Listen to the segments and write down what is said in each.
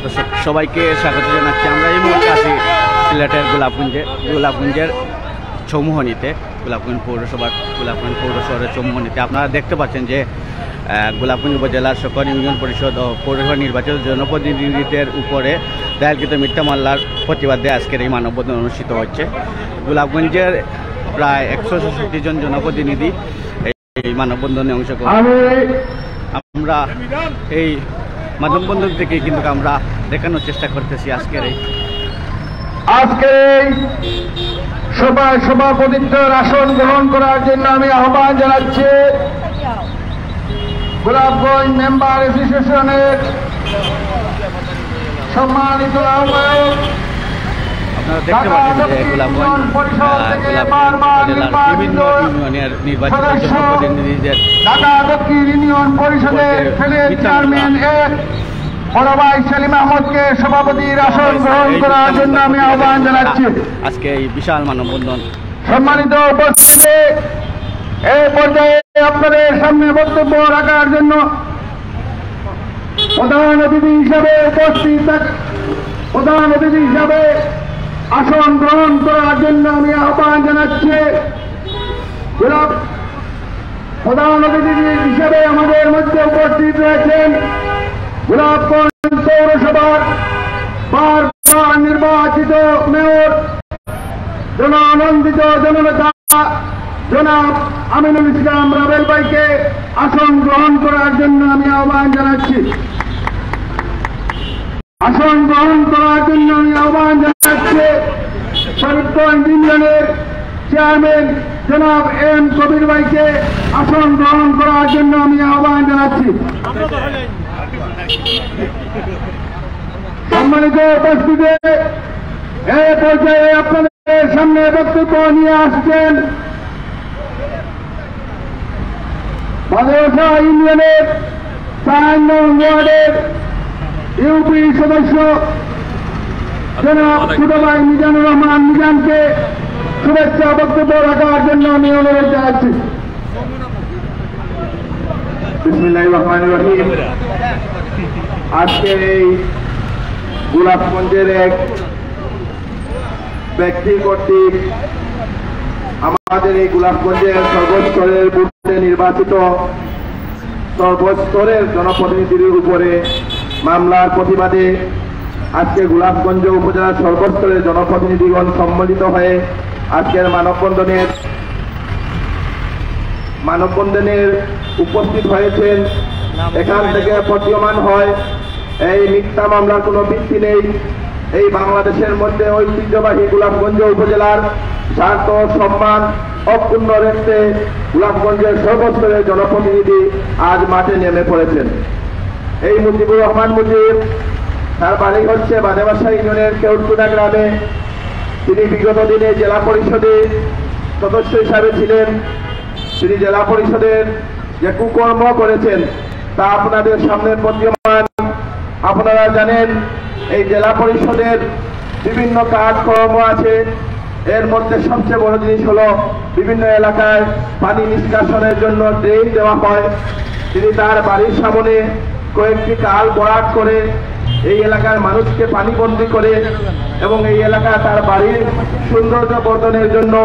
দর্শক সবাইকে স্বাগত জানাচ্ছি। আমরা এই মুহূর্তে আছি সিলেটের গোলাপগঞ্জের চৌমুহনীতে, গোলাপগঞ্জ পৌরশহরের চৌমুহনীতে। আপনারা দেখতে পাচ্ছেন যে গোলাপগঞ্জ উপজেলার সকল ইউনিয়ন পরিষদ ও পৌরসভা নির্বাচিত জনপ্রতিনিধিদের উপরে দায়েরকৃত মিথ্যা মামলার প্রতিবাদে আজকের এই মানববন্ধন অনুষ্ঠিত হচ্ছে। গোলাপগঞ্জের প্রায় 166 জন জনপ্রতিনিধি এই মানববন্ধনে অংশগ্রহণ। আমরা এই মানববন্ধন থেকে কিন্তু আমরা দেখানোর চেষ্টা করতেছি আজকের সভাপতিত্বের আসন গ্রহণ করার জন্য আমি আহ্বান জানাচ্ছি গোলাপগঞ্জ মেম্বার অ্যাসোসিয়েশনের সম্মানিত আহ্বায়ক। আপনারা দেখতে পাচ্ছেন যে গোলাপগঞ্জ জেলার বিভিন্ন ইউনিয়নের নির্বাচিত জনপ্রতিনিধিদের ঢাকা দক্ষিণ ইউনিয়ন পরিষদের চেয়ারম্যান বড় ভাই সেলিম আহমদকে সভাপতির আসন গ্রহণ করার জন্য আমি আহ্বান জানাচ্ছি। আজকে এই বিশাল মানববন্ধন সম্মানিত উপস্থিতি, এই পর্যায়ে আপনাদের সামনে বক্তব্য রাখার জন্য প্রধান অতিথি হিসাবে আসন গ্রহণ করার জন্য আমি আহ্বান জানাচ্ছি। প্রধান অতিথি হিসেবে আমাদের মধ্যে উপস্থিত রয়েছেন গোলাপগঞ্জ পৌরসভার বারবার নির্বাচিত মেয়র জনানন্দিত জননেতা জনাব আমিনুল ইসলাম রাবেল ভাইকে আসন গ্রহণ করার জন্য আমি আহ্বান জানাচ্ছি। আসন গ্রহণ করার জন্য আমি আহ্বান জানাচ্ছি শরীফগঞ্জ ইউনিয়নের চেয়ারম্যান জনাব এম কবির ভাইকে আসন গ্রহণ করার জন্য আমি আহ্বান জানাচ্ছি। সম্মানিত উপস্থিতি, এই পর্যায়ে আপনাদের সামনে বক্তব্য নিয়ে আসছেন বাদেওয়াশা ইউনিয়নের 4 নং ওয়ার্ডের ইউপি সদস্য জনাব ছোট ভাই মিজানুর রহমান মিজানকে শুভেচ্ছা বক্তব্য রাখার জন্য আমি অনুরোধ জানাচ্ছি। বিসমিল্লাহির রহমানির রহিম। আজকে এই গোলাপগঞ্জের এক ব্যক্তি কর্তৃক আমাদের এই গোলাপগঞ্জের সর্বস্তরের বুথে নির্বাচিত সর্বস্তরের জনপ্রতিনিধির উপরে মামলার প্রতিবাদে আজকে গোলাপগঞ্জ উপজেলার সর্বস্তরের জনপ্রতিনিধিগণ সম্মিলিত হয়ে আজকের মানববন্ধনের উপস্থিত হয়েছেন। এখান থেকে প্রতীয়মান হয় এই মিথ্যা মামলার কোনো ভিত্তি নেই। এই বাংলাদেশের মধ্যে ঐতিহ্যবাহী গোলাপগঞ্জ উপজেলার স্বার্থ সম্মান অক্ষুণ্ণ রেখে গোলাপগঞ্জের সর্বস্তরের জনপ্রতিনিধি আজ মাঠে নেমে পড়েছেন। এই মুজিবুর রহমান মুজিব, তার বাড়ি হচ্ছে বাদেওয়াশা ইউনিয়নের কেউটকুনা গ্রামে। তিনি বিগত দিনে জেলা পরিষদের সদস্য হিসাবে ছিলেন। তিনি জেলা পরিষদের যে কুকর্ম করেছেন তা আপনাদের সামনে প্রতীয়মান। আপনারা জানেন এই জেলা পরিষদের বিভিন্ন কাজকর্ম আছে। এর মধ্যে সবচেয়ে বড় জিনিস হলো বিভিন্ন এলাকায় পানি নিষ্কাশনের জন্য ড্রেন দেওয়া হয়। তিনি তার বাড়ির সামনে কয়েকটি কাল ভরাট করে এই এলাকার মানুষকে পানিবন্দী করে এবং এই এলাকা তার বাড়ির সৌন্দর্য বর্ধনের জন্য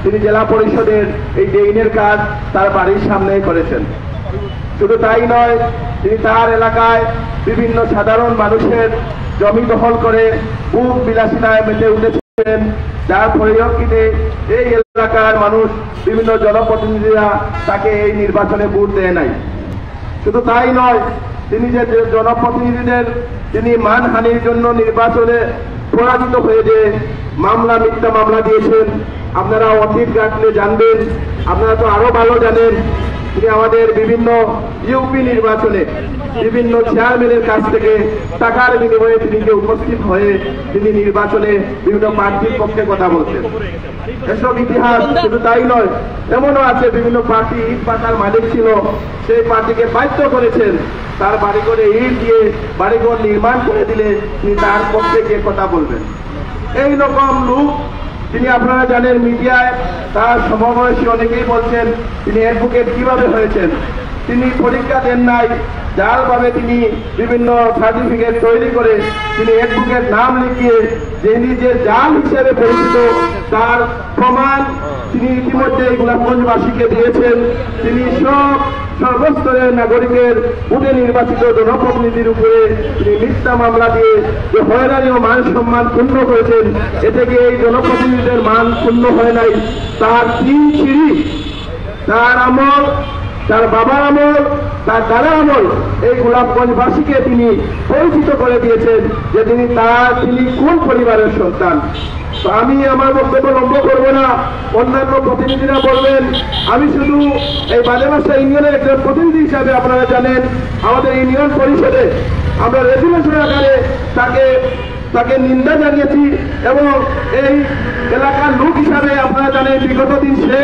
তিনি জেলা পরিষদের এই ড্রেনের কাজ তার বাড়ির সামনে করেছেন। শুধু তাই নয়, তিনি তার এলাকায় বিভিন্ন সাধারণ মানুষের জমি দখল করে খুব বিলাসিতায় মেতে উঠেছেন, যার পরিপ্রেক্ষিতে এই এলাকার মানুষ বিভিন্ন জনপ্রতিনিধিরা তাকে এই নির্বাচনে ভোট দেয় নাই। শুধু তাই নয়, তিনি যে জনপ্রতিনিধিদের তিনি মানহানির জন্য নির্বাচনে পরাজিত হয়ে যে মিথ্যা মামলা দিয়েছেন, আপনারা অতীত ঘাটলে জানবেন। আপনারা তো আরো ভালো জানেন, তিনি আমাদের বিভিন্ন ইউপি নির্বাচনে বিভিন্ন চেয়ারম্যানের কাছ থেকে টাকার বিনিময়ে তিনি উপস্থিত হয়ে তিনি নির্বাচনে বিভিন্ন প্রার্থীর পক্ষে কথা বলছেন। এসব ইতিহাস। শুধু তাই নয়, এমনও আছে বিভিন্ন পার্টি ইট পাতার মালিক ছিল, সেই পার্টিকে বাধ্য করেছেন তার বাড়ি করে ইট দিয়ে বাড়িঘর নির্মাণ করে দিলে তিনি তার পক্ষে গিয়ে কথা বলবেন। এই রকম লোক তিনি আপনারা জানেন মিডিয়ায় তার সমবয়সী অনেকেই বলছেন তিনি অ্যাডভোকেট কিভাবে হয়েছেন। তিনি পরীক্ষা দেন নাই, যার ভাবে তিনি বিভিন্ন সার্টিফিকেট তৈরি করে তিনি অ্যাডভোকেট নাম লিখিয়ে যিনি যে জাল হিসেবে পরিচিত তার প্রমাণ তিনি ইতিমধ্যে গোলাপগঞ্জবাসীকে দিয়েছেন। তিনি সর্বস্তরের নাগরিকের ভোটে নির্বাচিত জনপ্রতিনিধির উপরে তিনি মিথ্যা মামলা দিয়ে যে হয়রানি ও মান সম্মান ক্ষুণ্ণ করেছেন, এতে গিয়ে এই জনপ্রতিনিধিদের মান ক্ষুণ্ণ হয় নাই। তার 3 সিঁড়ি, তার আমল, তার বাবার আমল, তার দাদার আমল এই গোলাপগঞ্জবাসীকে তিনি পরিচিত করে দিয়েছেন যে তিনি কোন পরিবারের সন্তান। তো আমি আমার বক্তব্য লম্বা করবো না, অন্যান্য প্রতিনিধিরা বলবেন। আমি শুধু এই বাদেমাসা ইউনিয়নের একজন প্রতিনিধি হিসাবে আপনারা জানেন আমাদের ইউনিয়ন পরিষদে আমরা রেজুলেশন আকারে তাকে নিন্দা জানিয়েছি এবং এই এলাকার লোক হিসাবে আপনারা জানেন বিগত দিন সে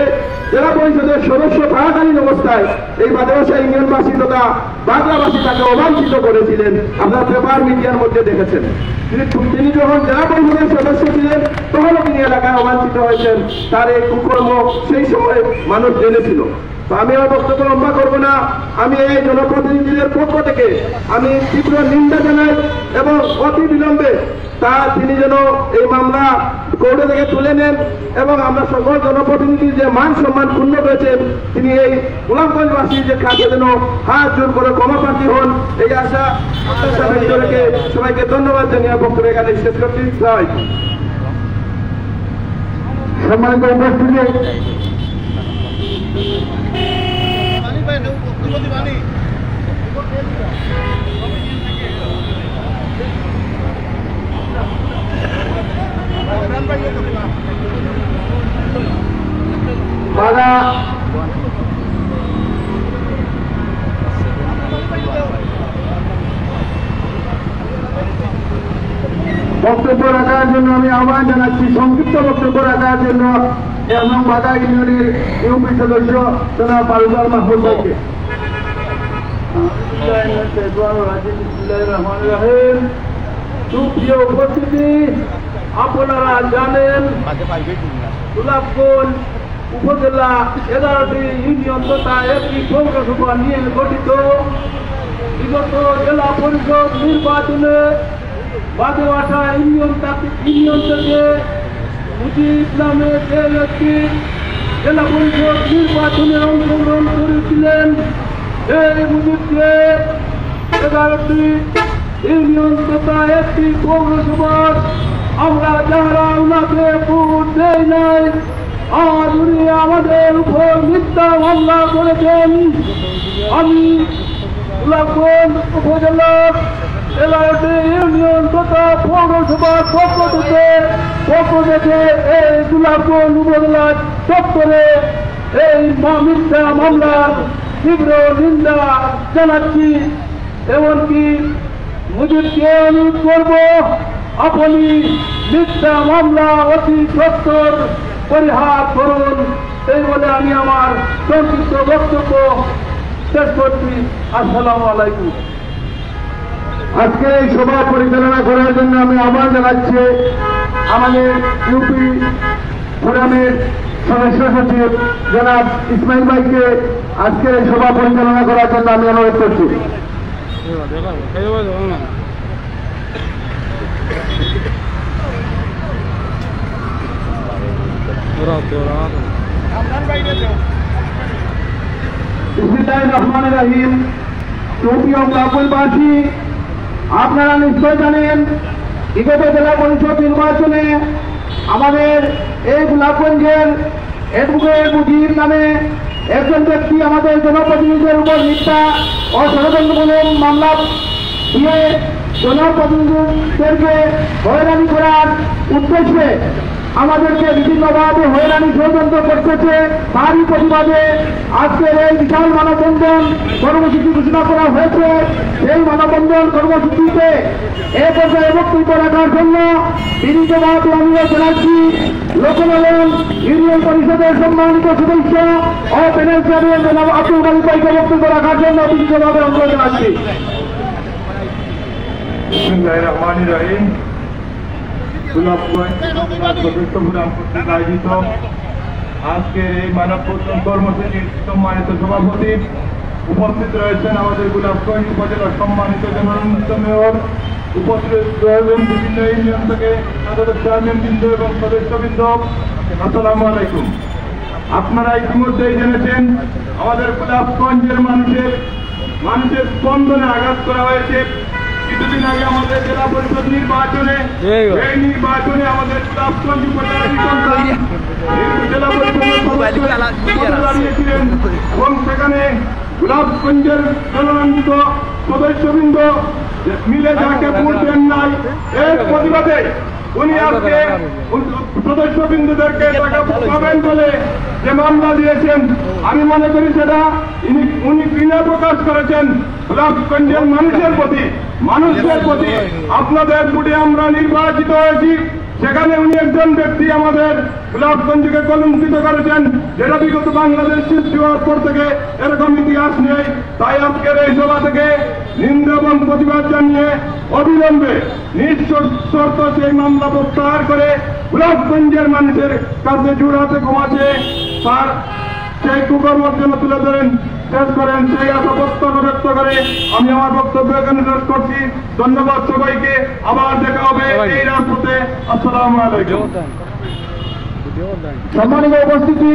জেলা পরিষদের সদস্য থাকাকালীন অবস্থায় এই বাদেমাসা ইউনিয়নবাসী তথা বাংলাবাসী তাকে অবাঞ্ছিত করেছিলেন। আপনারা পেপার মিডিয়ার মধ্যে দেখেছেন তিনি যখন জেলা পরিষদের সদস্য ছিলেন তখনও তিনি এলাকায় অবাঞ্ছিত হয়েছেন। তার এই কুকর্ম সেই সময় মানুষ জেনেছিল। তো আমি আর বক্তব্য লম্বা করবো না, আমি এই জনপ্রতিনিধিদের পক্ষ থেকে আমি তীব্র নিন্দা জানাই এবং অতি বিলম্বে তিনি যেন এই মামলা কোর্টে থেকে তুলে নেন এবং আমরা সকল জনপ্রতিনিধির যে মান সম্মান ক্ষুণ্ণ করেছেন তিনি এই গোলাপগঞ্জবাসীর যে কাছে যেন হাত জোর করে ক্ষমাপ্রার্থী হন, এই আশা সবাইকে ধন্যবাদ জানিয়ে বক্তব্য এখানে শেষ করতে চাই। সম্মানিত উপস্থিতি, বক্তব্য রাখার জন্য আমি আহ্বান জানাচ্ছি, সংক্ষিপ্ত বক্তব্য রাখার জন্য এবং বাদা ইউনিয়নের ইউপি সদস্য জনাব ফারুক মাহমুদ ভাইকে। সুপ্রিয় উপস্থিতি, আপনারা জানেন গোলাপগঞ্জ উপজেলা 11টি ইউনিয়ন তথা একটি পৌরসভা নিয়ে গঠিত। বিগত জেলা পরিষদ নির্বাচনে বাদেমাসা ইউনিয়ন থেকে মুজিব নামে যে ব্যক্তি জেলা পরিষদ নির্বাচনে অংশগ্রহণ করেছিলেন এই মুজিবকে 11টি ইউনিয়ন তথা একটি পৌরসভার আমরা যারা ওনাকে ভোট দেই নাই আর উনি আমাদের উপর মিথ্যা মামলা করেছেন। আমি গোলাপগঞ্জ উপজেলার 11টি ইউনিয়ন তথা পৌরসভার পক্ষ থেকে এই গোলাপগঞ্জ উপজেলার চত্বরে এই মিথ্যা মামলার তীব্র নিন্দা জানাচ্ছি। এমনকি মুজিবকে অনুরোধ করব আপনি মিথ্যা মামলা অতি সত্তর পরিহার করুন। এই বলে আমি আমার সংক্ষিপ্ত বক্তব্য শেষ করছি। আসসালামু আলাইকুম। আজকে এই সভা পরিচালনা করার জন্য আমি আহ্বান জানাচ্ছি আমাদের ইউপি ফোরামের সদস্য সচিব জনাব ইসমাইল ভাইকে আজকের এই সভা পরিচালনা করার জন্য আমি অনুরোধ করছি। রহমানির রহিম। সুপ্রিয় গোলাপগঞ্জবাসী, আপনারা নিশ্চয় জানেন বিগত জেলা পরিষদ নির্বাচনে আমাদের এই গোলাপগঞ্জের অ্যাডভোকেট মুজিব নামে একজন ব্যক্তি আমাদের জনপ্রতিনিধিদের উপর মিথ্যা ও ষড়যন্ত্রমূলক মামলা দিয়ে জনপ্রতিনিধিদেরকে হয়রানি করার উদ্দেশ্যে আমাদেরকে বিভিন্নভাবে হয়রানি ষড়যন্ত্র করতেছে। তারই প্রতিবাদে আজকের এই বিশাল মানববন্ধন কর্মসূচি ঘোষণা করা হয়েছে। সেই মানববন্ধন কর্মসূচিতে এ পর্যায়ে বক্তব্য রাখার জন্য বিনীতভাবে অনুরোধ জানাচ্ছি লোকনয়ন ইউনিয়ন পরিষদের সম্মানিত সদস্য ও প্যানেল চেয়ারম্যান জনাব আব্দুল মালিক ভাইকে বক্তব্য রাখার জন্য বিনীতভাবে অনুরোধ জানাচ্ছি। আজকের এই মানববন্ধন কর্মসূচির সম্মানিত সভাপতি উপস্থিত রয়েছেন আমাদের গোলাপগঞ্জ উপজেলার সম্মানিত জননন্দিত মেয়র, উপস্থিত রয়েছেন বিভিন্ন ইউনিয়ন থেকে চেয়ারম্যানবৃন্দ এবং সদস্যবৃন্দ। আসসালামু আলাইকুম। আপনারা ইতিমধ্যেই জেনেছেন আমাদের গোলাপগঞ্জের মানুষের স্পন্দনে আঘাত করা হয়েছে। কিছুদিন আগে আমাদের জেলা পরিষদ নির্বাচনে এই নির্বাচনে আমাদের গোলাপগঞ্জ জেলা পরিষদের দাঁড়িয়েছিলেন এবং সেখানে গোলাপগঞ্জের জননন্দিত সদস্যবৃন্দ মিলে যাকে ভোট দেন নাই, এর প্রতিবাদে উনি আজকে সদস্যবৃন্দদেরকে টাকা পাবেন বলে যে মামলা দিয়েছেন, আমি মনে করি সেটা উনি ঘৃণা প্রকাশ করেছেন গোলাপগঞ্জের মানুষের প্রতি। আপনাদের ভোটে আমরা নির্বাচিত হয়েছি, সেখানে উনি একজন ব্যক্তি আমাদের গোলাপগঞ্জকে কলঙ্কিত করেছেন, যেটা বিগত বাংলাদেশ সৃষ্টি হওয়ার পর থেকে এরকম ইতিহাস নেই। তাই আজকের এই সভা থেকে নিন্দা এবং প্রতিবাদ জানিয়ে অবিলম্বে নিঃশর্ত সেই মামলা প্রত্যাহার করে গোলাপগঞ্জের মানুষের কাছে জোড়াতে ক্ষমাছে তার সেই কুকর্মর্জনা তুলে ধরেন শেষ করেন, সেই আশা প্রত্যাশা ব্যক্ত করে আমি আমার বক্তব্য এখানে শেষ করছি। ধন্যবাদ সবাইকে, আবার দেখা হবে এই রাজপথে। আসসালামু আলাইকুম। সম্মানিত উপস্থিতি,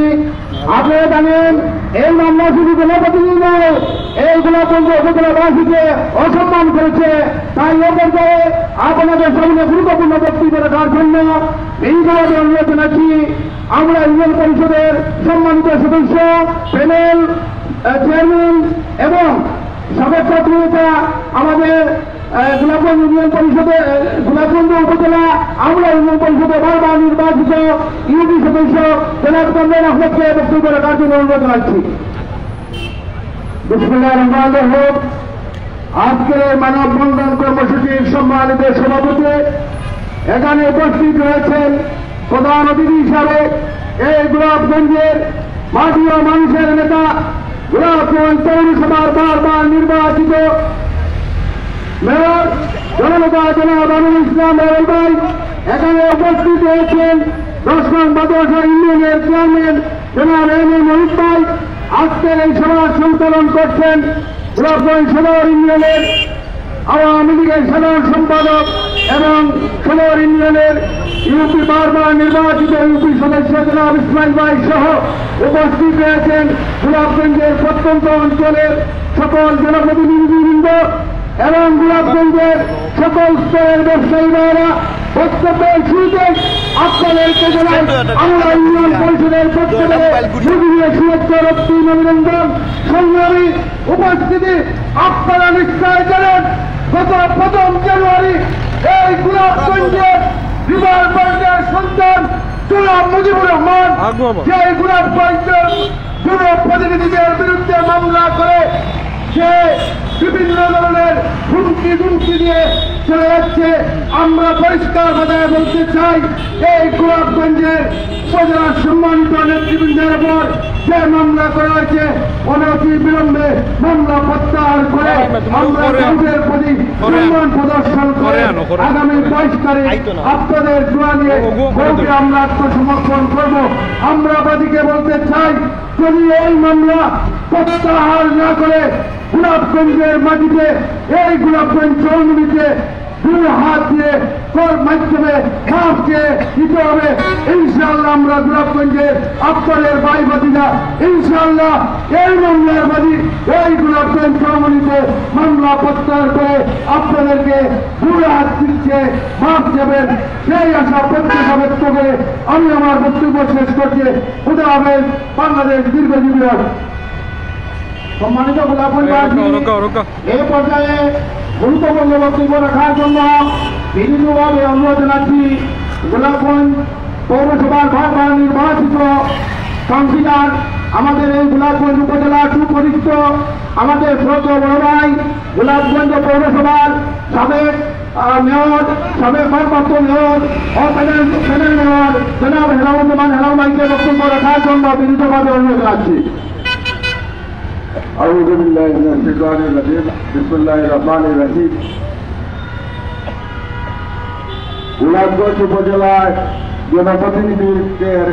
আপনারা জানেন এই মামলা শুধু জনপ্রতিনিধি নয়, এই গোলাপগঞ্জ উপজেলাবাসীকে অসম্মান করেছে। তাই এ পর্যায়ে আপনাদের সামনে গুরুত্বপূর্ণ বক্তব্য রাখার জন্য এইভাবে অনুরোধ জানাচ্ছি আমরা ইউনিয়ন পরিষদের সম্মানিত সদস্য, প্যানেল চেয়ারম্যান এবং সাবেক ছাত্র নেতা আমাদের গোলাপগঞ্জ ইউনিয়ন পরিষদে গোলাপগঞ্জ উপজেলা আমরা ইউনিয়ন পরিষদে বারবার নির্বাচিত ইউপি সদস্য জনাব কামরান আহমদকে বক্তব্য রাখার জন্য অনুরোধ জানাচ্ছি। বিসমিল্লাহির রহমানির রহিম। আজকের এই মানববন্ধন কর্মসূচির সম্মানিত সভাপতি এখানে উপস্থিত রয়েছেন প্রধান অতিথি হিসাবে এই গোলাপগঞ্জের মাটি ও মানুষের নেতা, গোলাপগঞ্জ পৌরসভার বারবার নির্বাচিত মেয়র জননেতা জনাব আমিনুল ইসলাম মেয়র ভাই। এখানে উপস্থিত হয়েছেন 10 নং মাদ্রাসা ইউনিয়নের চেয়ারম্যান জনাব এম এ মহিত ভাই। আজকের এই সভার সঞ্চালন করছেন গোলাপগঞ্জ সদর ইউনিয়নের আওয়ামী লীগের সাধারণ সম্পাদক এবং সদর ইউনিয়নের ইউপি বারবার নির্বাচিত ইউপি সদস্য জনাব ইসমাইল ভাই সহ উপস্থিত রয়েছেন গোলাপগঞ্জের প্রত্যন্ত অঞ্চলের সকল জনপ্রতিনিধিবৃন্দ এবং গোলাপগঞ্জের সকল স্তরের ব্যবসায়ী ভাইয়েরা। বক্তব্যের শুরুতে আপনাদেরকে জানাই আমরা ইউনিয়ন পরিষদের পক্ষ থেকে মুজিবের শুভেচ্ছা রক্তি অভিনন্দন। সংগ্রামী উপস্থিতি, আপনারা নিশ্চয় জানেন গত 1 জানুয়ারি এই গোলাপগঞ্জের রিভার ব্যাংকের সন্তান জনাব মুজিবুর রহমান যে গোলাপগঞ্জের জনপ্রতিনিধিদের বিরুদ্ধে মামলা করে সে বিভিন্ন ধরনের হুমকি দিয়ে চলে যাচ্ছে। আমরা পরিষ্কার ভাষায় বলতে চাই এই গোলাপগঞ্জের উপজেলার সম্মানিত নেতৃবৃন্দের উপর যে মামলা করা হয়েছে অনতি বিলম্বে মামলা প্রত্যাহার করে আমরা কাউন্টের প্রতি সম্মান প্রদর্শন করে আগামী 22 তারিখ আপনাদের দোয়া নিয়ে ভোটে আমরা আত্মসমর্পণ করব। আমরা বাদীকে বলতে চাই যদি এই মামলা প্রত্যাহার না করে গোলাপগঞ্জের মাটিতে এই গোলাপগঞ্জ চৌমুড়িতে 2 হাত দিয়ে মাধ্যমে খাপকে দিতে হবে। ইনশাআল্লাহ আমরা গোলাপগঞ্জের আপনাদের ভাই বাদীরা ইনশাআল্লাহ এই মামলার বাদী এই গোলাপগঞ্জ চৌমুড়িতে মামলা প্রত্যাহার করে আপনাদেরকে 2 হাত দিচ্ছে মাপ দেবেন সেই আশা প্রত্যাশা ব্যক্ত করে আমি আমার বক্তব্য শেষ করছি। খুদা হাফেজ। বাংলাদেশ দীর্ঘজীবী হোক। সম্মানিত গোলাপগঞ্জবাসী, এই পর্যায়ে গুরুত্বপূর্ণ বক্তব্য রাখার জন্য বিভিন্নভাবে অনুরোধ জানাচ্ছি গোলাপগঞ্জ পৌরসভার বারবার নির্বাচিত কাউন্সিলর আমাদের এই গোলাপগঞ্জ উপজেলার সুপরিচিত আমাদের শ্রদ্ধ বড় ভাই গোলাপগঞ্জ পৌরসভার সাবেক মেয়র, সাবেক ভারপ্রাপ্ত মেয়র ও প্যানেল মেয়র জনাব হেলাউদ্দিন হেলাউ ভাইকে বক্তব্য রাখার জন্য বিনীতভাবে অনুরোধ জানাচ্ছি। আউযু বিল্লাহি মিনাশ শাইতানির রাজিম। বিসমিল্লাহির রহমানির রহিম। গোলাপগঞ্জ উপজেলার জনপ্রতিনিধিদের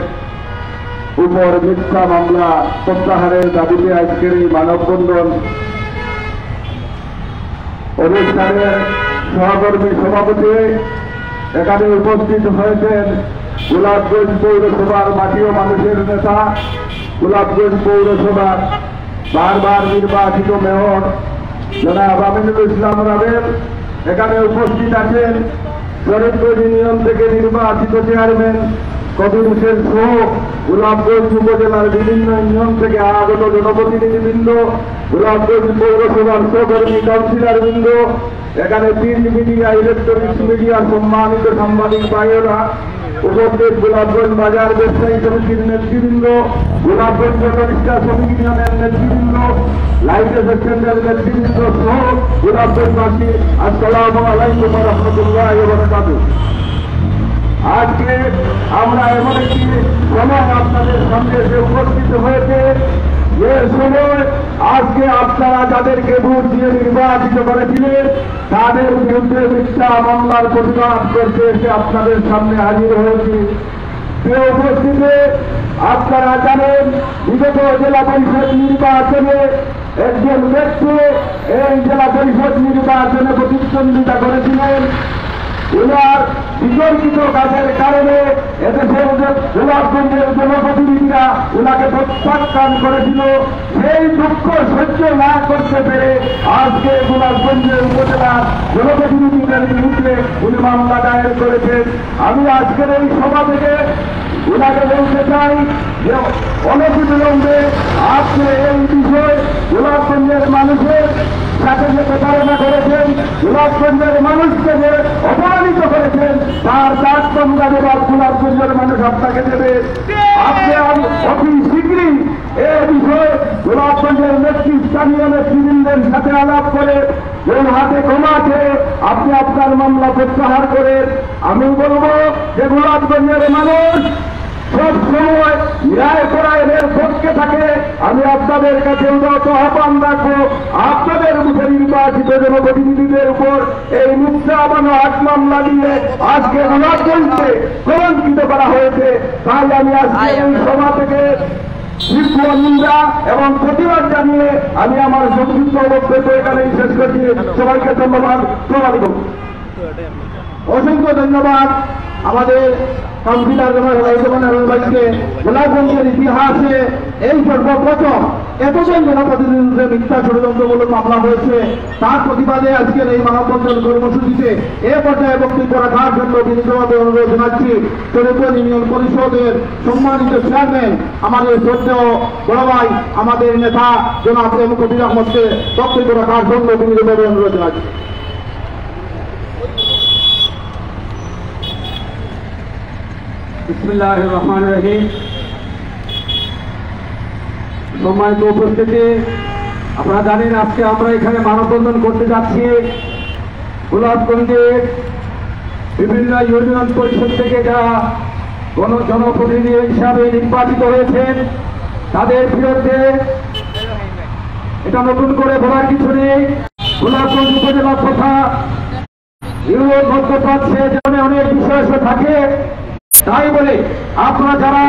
উপর মিথ্যা মামলা প্রত্যাহারের দাবিতে আজকের এই মানববন্ধন অনুষ্ঠানের সহকর্মী সভাপতি এখানে উপস্থিত হয়েছেন গোলাপগঞ্জ পৌরসভার মাটি ও মানুষের নেতা, গোলাপগঞ্জ পৌরসভার বারবার নির্বাচিত মেয়র জনাব আমিনুল ইসলাম রাবেল। এখানে উপস্থিত আছেন শরীফগঞ্জ ইউনিয়ন থেকে নির্বাচিত চেয়ারম্যান কবির হোসেন সহ গোলাপগঞ্জ উপজেলার বিভিন্ন ইউনিয়ন থেকে আগত জনপ্রতিনিধিবৃন্দ, গোলাপগঞ্জ পৌরসভার সহকর্মী কাউন্সিলরবৃন্দ, এখানে প্রিন্ট মিডিয়া, ইলেকট্রনিক্স মিডিয়া, সম্মানিত সাংবাদিক ভাইয়েরা, উপস্থিত গোলাপগঞ্জ বাজার ব্যবসায়ী সমিতির নেতৃবৃন্দ, গোলাপগঞ্জ প্রতিষ্ঠা শ্রমিক ইউনিয়নের নেতৃবৃন্দ, লাইট সেকশনের নেতৃবৃন্দ সহ গোলাপগঞ্জবাসী, আসসালামু আলাইকুম ওয়া রাহমাতুল্লাহি ওয়া বারাকাতুহু। আজকে আমরা এমন একটি সময় আপনাদের সামনে এসে উপস্থিত হয়েছে যে সময় আজকে আপনারা যাদেরকে ভোট দিয়ে নির্বাচিত করেছিলেন তাদের বিরুদ্ধে মিথ্যা মামলার প্রতিবাদ করতে এসে আপনাদের সামনে হাজির হয়েছি। প্রিয় উপস্থিতি, আপনারা জানেন বিগত জেলা পরিষদ নির্বাচনে একজন ব্যক্তি এই জেলা পরিষদ নির্বাচনে প্রতিদ্বন্দ্বিতা করেছিলেন। উনার বিতর্কিত কাজের কারণে এদেশের গোলাপগঞ্জের জনপ্রতিনিধিরা উনাকে প্রত্যাখ্যান করেছিল। সেই দুঃখ সহ্য না করতে পেরে আজকে গোলাপগঞ্জের উপজেলার জনপ্রতিনিধিদের বিরুদ্ধে উনি মামলা দায়ের করেছেন। আমি আজকের এই সভা থেকে উনাকে বলতে চাই যে অনতিবিলম্বে আপনি এই বিষয়ে গোলাপগঞ্জের মানুষের সাথে যে প্রতারণা করেছেন, গোলাপগঞ্জের মানুষকে যে অপমানিত করেছেন তার তাৎপর্য জবাব গোলাপগঞ্জের মানুষ আপনাকে দেবে। আপনি অতি শীঘ্রই এই বিষয়ে গোলাপগঞ্জের স্থানীয় নেতৃবৃন্দের সাথে আলাপ করে ওর হাতে ক্ষমাতে আপনি আপনার মামলা প্রত্যাহার করেন। আমি বলবো যে গোলাপগঞ্জের মানুষ সব সময় ন্যায় পরায়ণের পক্ষে থাকে। আমি আপনাদের কাছে উদাহরণ আহ্বান রাখবো, আপনাদের মুখে নির্বাচিত জনপ্রতিনিধিদের উপর এই মিথ্যা হাত মামলা দিয়ে আজকে গোলাপগঞ্জকে কলঙ্কিত করা হয়েছে। তাই আমি আজকে এই সভা থেকে তীব্র নিন্দা এবং প্রতিবাদ জানিয়ে আমি আমার সংক্ষিপ্ত বক্তব্য এখানেই শেষ করছি। সবাইকে ধন্যবাদ। অসংখ্য ধন্যবাদ আমাদের কাউন্সিলর ভাইকে। গোলাপগঞ্জের ইতিহাসে এই সর্বপ্রথম এতজন জনপ্রতিনিধিদের মিথ্যা ষড়যন্ত্রমূলক মামলা হয়েছে, তার প্রতিবাদে আজকের এই মানববন্ধন কর্মসূচিতে এ পর্যায়ে বক্তব্য রাখার জন্য বিনীতভাবে অনুরোধ জানাচ্ছি শরীফগঞ্জ ইউনিয়ন পরিষদের সম্মানিত চেয়ারম্যান, আমাদের শ্রদ্ধেয় বড় ভাই, আমাদের নেতা জনাব এম কবির আহমদকে বক্তব্য রাখার জন্য বিনীতভাবে অনুরোধ জানাচ্ছি। বিসমিল্লাহির রহমানির রহিম। সম্মানিত উপস্থিতি, আপনারা জানেন আজকে আমরা এখানে মানববন্ধন করতে যাচ্ছি গোলাপগঞ্জের বিভিন্ন ইউনিয়ন পরিষদ থেকে যারা জনপ্রতিনিধি হিসাবে নির্বাচিত হয়েছেন তাদের বিরুদ্ধে। এটা নতুন করে বলার কিছু নেই, গোলাপগঞ্জ উপজেলা তথা ইউনিয়ন মধ্যপ্রাচ্যে যেমন অনেক বিষয় থাকে। তাই বলে আপনারা যারা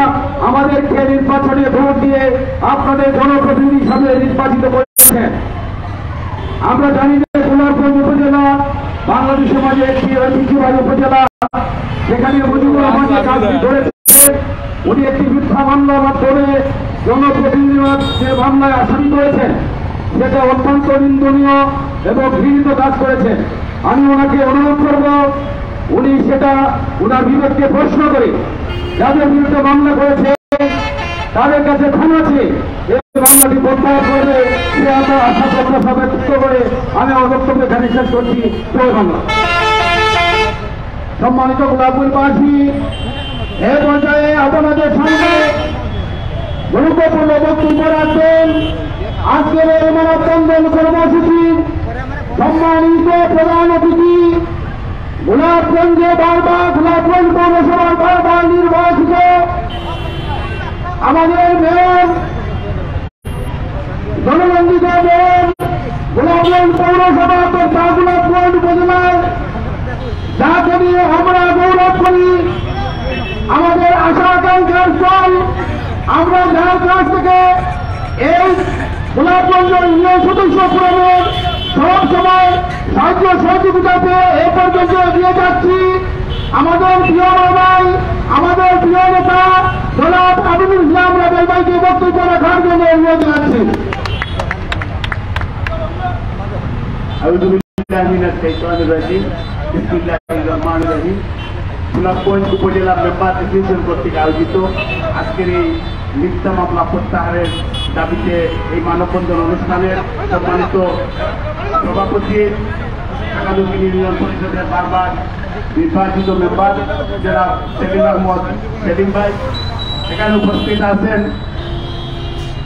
আমাদেরকে নির্বাচনে ভোট দিয়ে আপনাদের জনপ্রতিনিধি হিসাবে নির্বাচিত করেছেন, আমরা জানি যে গোলাপগঞ্জ উপজেলা বাংলাদেশের মাঝে একটি ঐতিহ্যবাহী উপজেলা। সেখানে মুজিবুর রহমান কাজটি ধরেছেন, উনি একটি মিথ্যা মামলার মাধ্যমে জনপ্রতিনিধিরা যে মামলায় আসামি করেছেন সেটা অত্যন্ত নিন্দনীয় এবং ঘৃণিত কাজ করেছেন। আমি ওনাকে অনুরোধ করব উনি সেটা ওনার বিবেককে প্রশ্ন করে যাদের বিরুদ্ধে মামলা করেছে তাদের কাছে ক্ষমা চেয়ে এই মামলাটি প্রত্যাহার করবে সে আমরা আশা প্রত্যাশা ব্যক্ত করে আমি আমার বক্তব্য এখানে শেষ করছি। জয় বাংলা। সম্মানিত গোলাপগঞ্জবাসী, এ পর্যায়ে আপনাদের সামনে গুরুত্বপূর্ণ বক্তব্য রাখবেন আজকের এই মানববন্ধন কর্মসূচি সম্মানিত প্রধান অতিথি, গোলাপগঞ্জে গোলাপগঞ্জ পৌরসভার বারবার নির্বাচিত আমাদের মেয়র, জননন্দিত মেয়র, গোলাপগঞ্জ পৌরসভা তথা গোলাপগঞ্জ উপজেলায় যাকে নিয়ে আমরা গৌরব করি, আমাদের আশা আকাঙ্ক্ষার স্থল, এই গোলাপগঞ্জ ইউনিয়ন সদস্য ফোরামের সব সময় সাহায্য সহযোগিতাতে এ পর্যন্ত দিয়ে যাচ্ছি। আমাদের প্রিয় ভাই, আমাদের প্রিয় নেতা জনাব আমিনুল ইসলাম রাবেল ভাইকে বক্তব্য রাখার জন্য অনুরোধ জানাচ্ছি। গোলাপগঞ্জ উপজেলা মেম্বার অ্যাসোসিয়েশন কর্তৃক আয়োজিত আজকের এই মিথ্যা মামলা প্রত্যাহারের দাবিতে এই মানববন্ধন অনুষ্ঠানের সম্মানিত সভাপতি আগামী ইউনিয়ন পরিষদের বারবার নির্বাচিত মেম্বার যারা সেলিম আহমদ সেলিম ভাই এখানে উপস্থিত আছেন,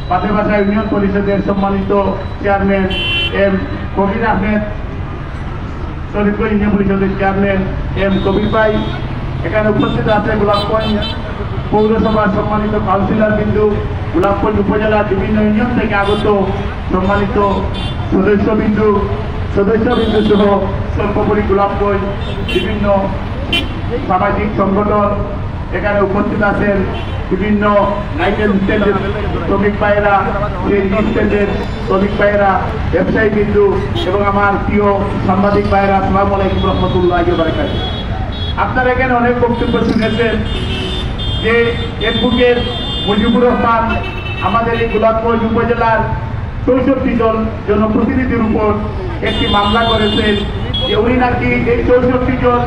পাতেবাসা ইউনিয়ন পরিষদের সম্মানিত চেয়ারম্যান এম কবির আহমেদ, শরীফগঞ্জ ইউনিয়ন পরিষদের চেয়ারম্যান এম কবির ভাই, এখানে উপস্থিত আছে গোলাপগঞ্জ পৌরসভার সম্মানিত কাউন্সিলর বিন্দু, গোলাপগঞ্জ উপজেলার বিভিন্ন ইউনিয়ন থেকে আগত সম্মানিত সদস্যবিন্দু সহ সর্বোপরি গোলাপগঞ্জ বিভিন্ন সামাজিক সংগঠন, এখানে উপস্থিত আছেন বিভিন্ন লাইটেন স্ট্যান্ডের শ্রমিক ভাইয়েরা, ট্রেন স্ট্যান্ডের শ্রমিক ভাইয়েরা, ব্যবসায়ী বিন্দু এবং আমার প্রিয় সাংবাদিক ভাইয়েরা, আসসালামু আলাইকুম রহমতুল্লাহি ওয়া বারাকাতুহু। আপনারা এখানে অনেক বক্তব্য শুনেছেন যে অ্যাডভোকেট মুজিবুর রহমান আমাদের এই গোলাপগঞ্জ উপজেলার ৬৪ জন জনপ্রতিনিধির উপর একটি মামলা করেছেন যে উনি নাকি এই ৬৪ জন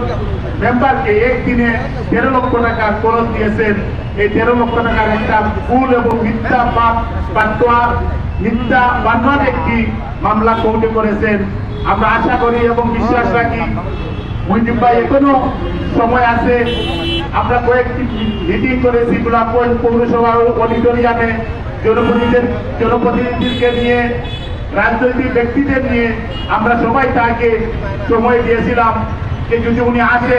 মেম্বারকে একদিনে ১৩ লক্ষ টাকা খরচ দিয়েছেন। এই ১৩ লক্ষ টাকার একটা ভুল এবং মিথ্যা মিথ্যা বানোয়ার একটি মামলা কোর্টে করেছেন। আমরা আশা করি এবং বিশ্বাস রাখি মুজিব ভাই এখনো সময় আছে। আমরা কয়েকটি মিটিং করেছি গোলাপগঞ্জ পৌরসভার অডিটোরিয়ামে, জনপ্রতিনিধিকে নিয়ে, রাজনৈতিক ব্যক্তিদের নিয়ে আমরা সবাই তাকে সময় দিয়েছিলাম যে যদি উনি আসলে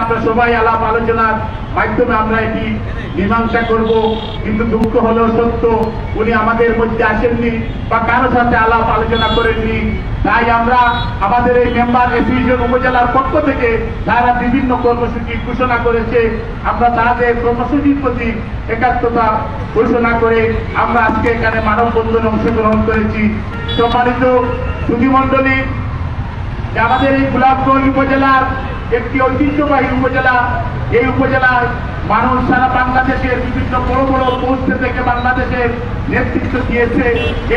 আমরা সবাই আলাপ আলোচনার মাধ্যমে আমরা এটি মীমাংসা করব। কিন্তু দুঃখ হলেও সত্য, উনি আমাদের মধ্যে আসেননি বা কারোর সাথে আলাপ আলোচনা করেননি। তাই আমরা আমাদের এই মেম্বার অ্যাসোসিয়েশন উপজেলার পক্ষ থেকে তারা বিভিন্ন কর্মসূচি ঘোষণা করেছে। আমরা তাদের কর্মসূচির প্রতি একাত্মতা ঘোষণা করে আমরা আজকে এখানে মানববন্ধনে অংশগ্রহণ করেছি। সম্মানিত সুধীমণ্ডলী, আমাদের এই গোলাপগঞ্জ উপজেলার একটি ঐতিহ্যবাহী উপজেলা। এই উপজেলায় মানুষ সারা বাংলাদেশের বিভিন্ন বড় বড় পোস্টে থেকে বাংলাদেশের নেতৃত্ব দিয়েছে।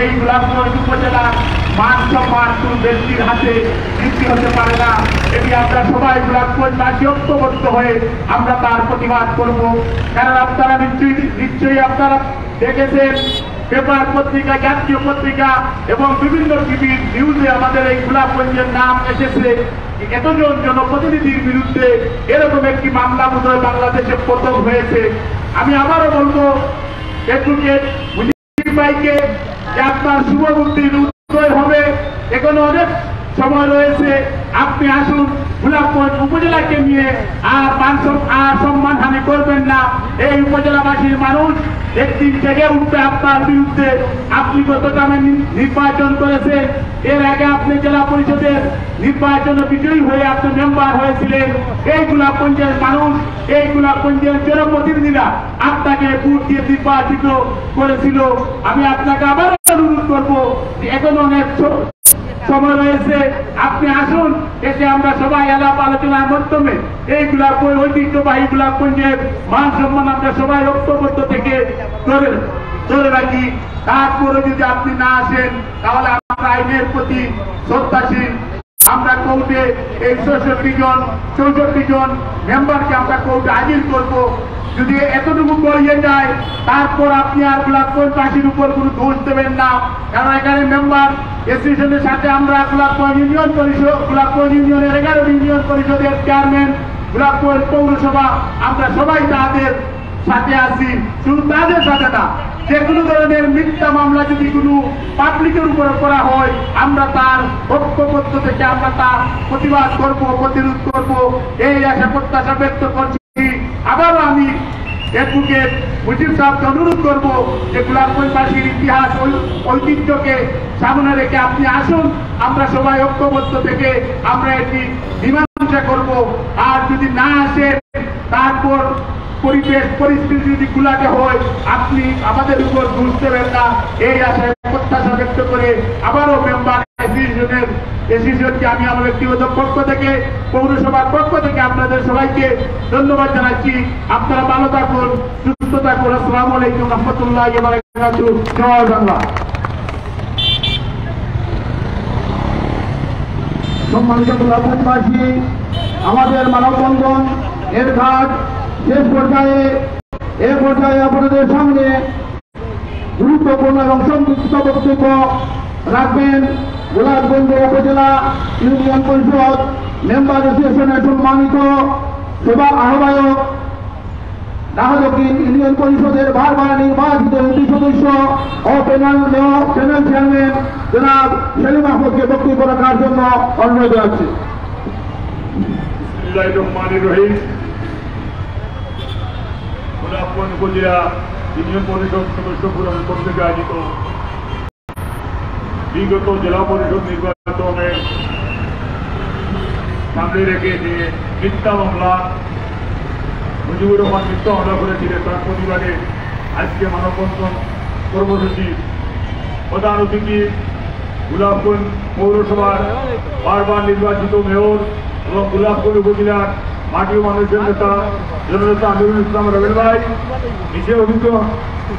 এই গোলাপগঞ্জ উপজেলা মান সম্মান কোন ব্যক্তির হাতে বৃদ্ধি হতে পারে না। এটি আমরা সবাই গোলাপগঞ্জবাসী ঐক্যবদ্ধ হয়ে আমরা তার প্রতিবাদ করব। কারণ আপনারা নিশ্চয়ই আপনারা দেখেছেন পেপার পত্রিকা, জাতীয় পত্রিকা এবং বিভিন্ন টিভির নিউজে আমাদের এই গোলাপগঞ্জের নাম এসেছে। এতজন জনপ্রতিনিধির বিরুদ্ধে এরকম একটি মামলা বোধহয় বাংলাদেশে প্রথম হয়েছে। আমি আবারও বলবো অ্যাডভোকেট মুজিব ভাইকে যে আপনার শুভবুদ্ধির উদয় হবে, এখনো অনেক সময় রয়েছে। আপনি আসুন, গোলাপগঞ্জ উপজেলাকে নিয়ে আর সম্মানহানি করবেন না। এই উপজেলাবাসীর মানুষ একদিন জেগে উঠবে আপনার বিরুদ্ধে। আপনি গত দামে নির্বাচন করেছেন, এর আগে আপনি জেলা পরিষদের নির্বাচনে বিজয়ী হয়ে আপনি মেম্বার হয়েছিলেন। এই গোলাপগঞ্জের মানুষ, এই গোলাপগঞ্জের জনপ্রতিনিধিরা আপনাকে ভোট দিয়ে নির্বাচিত করেছিল। আমি আপনাকে আবার অনুরোধ করবো, এখন অনেক সময় রয়েছে, আপনি আসুন, এসে আমরা সবাই আলাপ আলোচনার মাধ্যমে এই গোলাপগঞ্জ ঐতিহ্যবাহী গোলাপগঞ্জের মান সম্মান আমরা সবাই ঐক্যবদ্ধ থেকে ধরে রাখি। তারপরে যদি আপনি না আসেন তাহলে আমরা আইনের প্রতি শ্রদ্ধাশীল। আমরা কোর্টে এই 64 জন মেম্বারকে আমরা কোর্টে হাজির করব। যদি এতটুকু করিয়ে যায় তারপর আপনি আর গোলাপগঞ্জবাসীর উপর কোনো দোষ দেবেন না। কারণ এখানে মেম্বার অ্যাসোসিয়েশনের সাথে আমরা গোলাপগঞ্জ ইউনিয়ন পরিষদ, গোলাপগঞ্জ ইউনিয়নের 11 ইউনিয়ন পরিষদের চেয়ারম্যান, গোলাপগঞ্জ পৌরসভা, আমরা সবাই তাদের সাথে আছি। শুধু তাদের সাথে না, যে কোনো ধরনের মিথ্যা মামলা যদি কোনো পাবলিকের উপরে করা হয় আমরা তার ঐক্যবদ্ধ থেকে আমরা তার প্রতিবাদ করব, প্রতিরোধ করব, এই আশা প্রত্যাশা ব্যক্ত করছি। আবারও আমি অ্যাডভোকেট মুজিব সাহেবকে অনুরোধ করব যে গোলাপগঞ্জবাসীর ইতিহাস ঐতিহ্যকে সামনে রেখে আপনি আসুন, আমরা সবাই ঐক্যবদ্ধ থেকে আমরা এটি মীমাংসা করব। আর যদি না আসে তারপর পরিবেশ পরিস্থিতি যদি গুলাকে হয় আপনি আমাদের উপর দোষ দেবেন না, এই আশায় প্রত্যাশা ব্যক্ত করে আবারও মেম্বার এসোসিয়েশনকে আমি আমার ব্যক্তিগত পক্ষ থেকে পৌরসভার পক্ষ থেকে আপনাদের সবাইকে ধন্যবাদ জানাচ্ছি। আপনারা ভালো থাকুন, সুস্থ থাকুন। আসসালামু আলাইকুম রহমতুল্লাহি ওয়া বারাকাতুহু। জয় বাংলা। সম্মানিত গোলাপগঞ্জবাসী, আমাদের মানববন্ধন এর কাজ শেষ পর্যায়ে আপনাদের সামনে গুরুত্বপূর্ণ এবং সংক্ষিপ্ত বক্তব্য রাখবেন গোলাপগঞ্জ উপজেলা ইউনিয়ন পরিষদ মেম্বার অ্যাসোসিয়েশনের সম্মানিত সভা আহ্বায়ক নাহদকিন ইউনিয়ন পরিষদের বারবার নির্বাচিত এমপি সদস্য ও প্যানেল চেয়ারম্যান জনাব সেলিম আহমদকে বক্তব্য রাখার জন্য অনুরোধ আছে। গোলাপগঞ্জ উপজেলা ইউনিয়ন পরিষদ সদস্য ফোরাম কর্তৃক আয়োজিত বিগত জেলা পরিষদ নির্বাচনের সামনে রেখে যে মিথ্যা মামলা মুজিবুর রহমান মিথ্যা মামলা করেছিলেন তার প্রতিবাদে আজকে মানববন্ধন কর্মসূচি। প্রধান অতিথি গোলাপগঞ্জ পৌরসভার বারবার নির্বাচিত মেয়র এবং গোলাপগঞ্জ উপজেলার মাটি ও মানুষের নেতা জননেতা আমিরুল ইসলাম রবেল ভাই, নিচে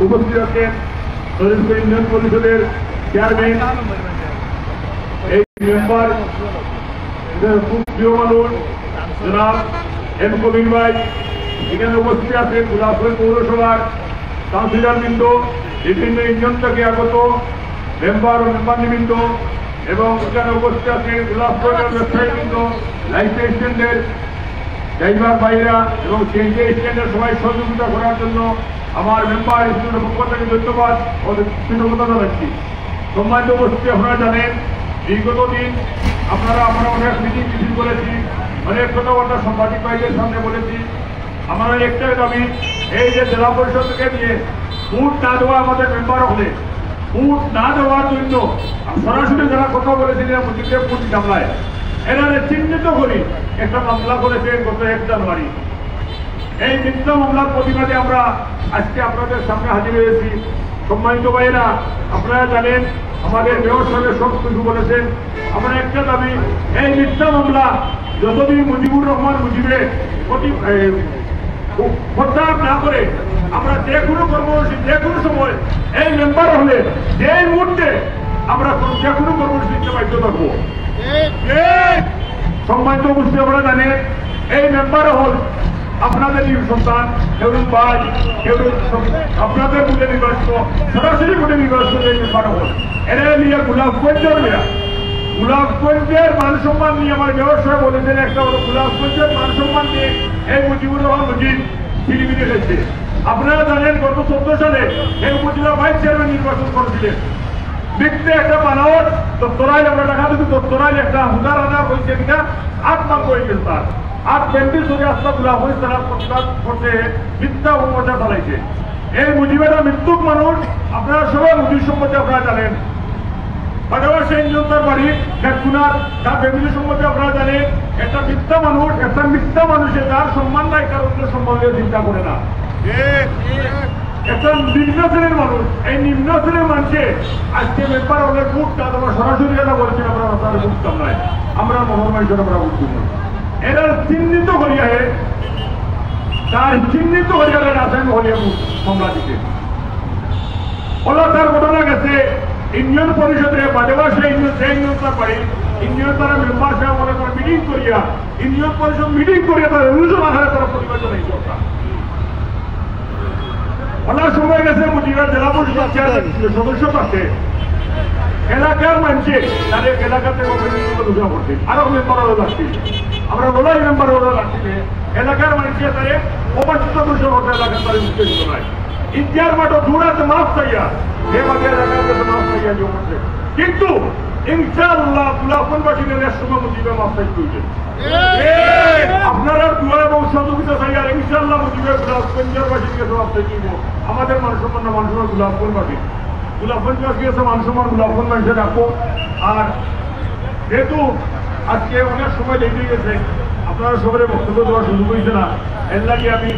উপস্থিত আছেন শরীফপুর ইউনিয়ন পরিষদের চেয়ারম্যান, এই মেম্বার খুব প্রিয় মানুষ জনাব এম কবির ভাই, এখানে উপস্থিত আছেন গোলাপগঞ্জ পৌরসভার কাউন্সিলর বৃন্দ, বিভিন্ন ইউনিয়ন থেকে আগত মেম্বার ও মেম্বারবৃন্দ, এবং এখানে উপস্থিত আছেন গোলাপগঞ্জের ব্যবসায়ী বৃন্দ, লাইফ স্ট্যান্ডের ড্রাইভার ভাইরা এবং সিএনজি স্ট্যান্ডের সবাই সহযোগিতা করার জন্য আমার মেম্বার স্টুডেন্টের পক্ষ থেকে ধন্যবাদ ও কৃতজ্ঞতা জানাচ্ছি। সম্মানিত উপস্থিতি, আপনারা জানেন বিগত দিন আমরা অনেক মিটিং করেছি, অনেক কথাবার্তা সাংবাদিক ভাইদের সামনে বলেছি। আমরা একটাই দাবি, এই যে জেলা পরিষদ থেকে নিয়ে ভোট না দেওয়া আমাদের মেম্বার হলে ভোট না দেওয়ার জন্য সরাসরি যারা কথা বলেছিলেন মুজিবদের ভোট মামলায় এরা চিহ্নিত করি একটা মামলা করেছেন গত 1 জানুয়ারি। এই মিথ্যা মামলার প্রতিবাদে আমরা আজকে আপনাদের সামনে হাজির হয়েছি। সম্মানিত ভাইয়েরা, আপনারা জানেন আমাদের মেয়র সাহেব সব কিছু বলেছেন। আমরা একটা দাবি, এই মিথ্যা মামলা যতদিন মুজিবুর রহমান মুজিবের প্রত্যাহার না করে আমরা যে কোনো কর্মসূচি যে কোনো সময় এই মেম্বার হলে যে মুহূর্তে আমরা যে কোনো কর্মসূচিতে বাধ্য থাকবো। সম্মানিত উপস্থিতি, আপনারা জানেন এই মেম্বার হল আপনাদের সন্তান, কেউ ভাই, কেউ আপনাদের বুঝে নির্বাচিত, সরাসরি বুঝে নির্বাচিত এই মেম্বার হল। এরা নিয়ে গোলাপগঞ্জের মান সম্মান নিয়ে আমার মেয়র সাহেব বলেছেন, একটা হলো গোলাপগঞ্জের মান সম্মান নিয়ে এই মুজিবুর রহমান মুজিব ছিলিমিলি খেলছে। আপনারা জানেন গত 14 সালে এই উপজেলা ভাইস চেয়ারম্যান নির্বাচন করেছিলেন। দেখতে একটা বানাওয়ার দপ্তরাইল আমরা দেখা দিচ্ছি, দপ্তরাইল একটা হুদার আনা হয়েছে কিনা 8 মার্ক হয়ে গেল তার 8 ধরে আসতে গোলাপগঞ্জ তারা প্রতিবাদ করতে মিথ্যা অপপ্রচার চালাইছে। এই মুজিবেরা মৃত্যুক মানুষ, আপনারা সবাই মুজিব সম্পর্কে আপনারা জানেন। পাশাপাশি তার বাড়ি নেটকুনার তার ফ্যামিলি সম্পর্কে আপনারা জানেন। একটা মিথ্যা মানুষের যার সম্মান নাই তার অন্য সম্বন্ধে চিন্তা করে না। একটা নিম্ন শ্রেণীর মানুষ, এই নিম্ন শ্রেণীর মানুষে আজকে মেম্বার হলে ভোট তা তোমরা সরাসরি কথা বলছেন, আমরা আপনারা বুঝতাম নাই, আমরা মহামারীর আমরা বুঝতাম না। এরা চিহ্নিত করিয়া তার চিহ্নিত করিয়া রাসায়ন হলিয়া মামলা দিতে ওলা তার ঘটনা গেছে ইউনিয়ন পরিষদে বাজেবাসে ইউনিয়ন তার বাড়ি ইউনিয়ন তারা মেম্বার সাহেব মনে করে মিটিং করিয়া ইউনিয়ন পরিষদ মিটিং করিয়া তারা অনুযোগ আহারে তারা প্রতিবাদ জানাই দরকার। অনেক সময় গেছে মুজিরা জেলা পরিষদ চেয়ারম্যান সদস্য পাচ্ছে এলাকার মানুষে তাদের এলাকাতে ঘোষণা করছে, আরো মেম্বারও লাগছে, আমরা বলাই মেম্বারও লাগছে, এলাকার মানুষে তাদের অবাঞ্ছিত ঘোষণা করতে এলাকার তাদের উত্তেজিত নয়। ইতিহার মাঠও দূরাতে মাফ চাইয়া যে মাঠে এলাকার কাছে মাফ চাইয়া যে করছে, কিন্তু ইনশাআল্লাহ গোলাপগঞ্জবাসীদের এর সময় মুজিবে মাফ চাইতে হইবে। আপনারা দোয়া এবং সহযোগিতা চাই, আর ইনশাআল্লাহ মুজিবে গোলাপগঞ্জবাসীর কাছে মাফ চাইতে হইব। আমাদের মানুষের গোলাপগঞ্জবাসী গোলাপগঞ্জবাসী আছে মানুষের গোলাপগঞ্জ মানুষের রাখবো। আর যেহেতু আজকে অনেক সময় লেগে গেছে, আপনারা সবাই বক্তব্য দেওয়ার সুযোগ হয়েছে না। এর লাগে আমি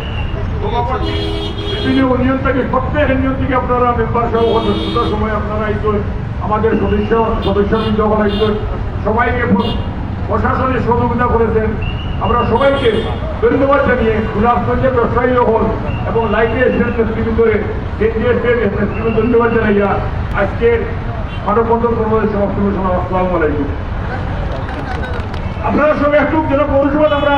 বিভিন্ন ইউনিয়ন থেকে প্রত্যেক ইউনিয়ন থেকে আপনারা মেম্বার সহ সদস্যতার সময় আপনারা এই আমাদের সদস্যবৃন্দ সবাইকে প্রশাসনের সহযোগিতা করেছেন। আমরা সবাইকে ধন্যবাদ জানিয়ে গোলাপগঞ্জের ব্যবসায়ী হল এবং লাইটে এসেছেন নেতৃবৃন্দরে নেতৃবৃন্দ ধন্যবাদ জানাইয়া আজকে মানববন্ধন কর্মসূচি সমাপ্ত ঘোষণা। আসসালামু আলাইকুম। আপনারা সবাই একটু যেন পৌরসভা আমরা